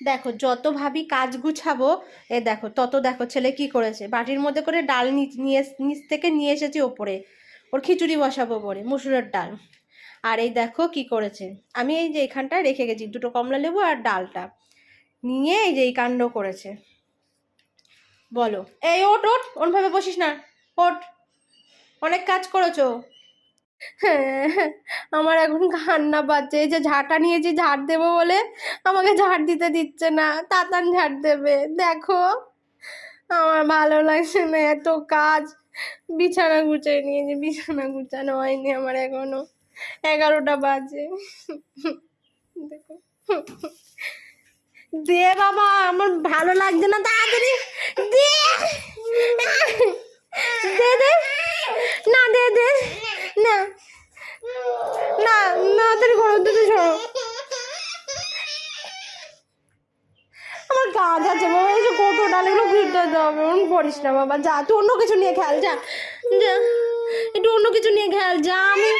দেখো যত ভাবি কাজ গুছাবো, এ দেখো তত দেখো ছেলে কি করেছে, বাটির মধ্যে করে ডাল নিয়ে নিচ থেকে নিয়ে এসেছি ওপরে, ওর খিচুড়ি বসাবো পরে মুসুরের ডাল। আর এই দেখো কি করেছে, আমি এই যে এখানটায় রেখে গেছি দুটো কমলা লেবু আর ডালটা, নিয়ে এই যে এই কাণ্ড করেছে। বলো, এই ওট ওট, ওনভাবে বসিস না, ওট, অনেক কাজ করেছো। হ্যাঁ, আমার এখন কান্না পাচ্ছে, এই যে ঝাঁটা নিয়েছি ঝাড় দেবো বলে আমাকে ঝাড় দিতে দিচ্ছে না, তাতান ঝাড় দেবে। দেখো আমার ভালো লাগছে না এত কাজ, বিছানা গুছিয়ে নিয়েছি, বিছানা গুছানো হয়নি আমার এখনো, 11টা বাজে। দেখো, দে বাবা, আমার ভালো লাগছে না, তাড়াতাড়ি দে, দে দে, না দে দে, না না, তাড়াতাড়ি করো, দিতে সরো, আমার কাজ আছে বাবা, এই যে কত ডাল এগুলো ঘুরতে হবে, করিস না বাবা, যা তুই অন্য কিছু নিয়ে খেয়াল, যা যা, একটু অন্য কিছু নিয়ে খেয়াল, যা। আমি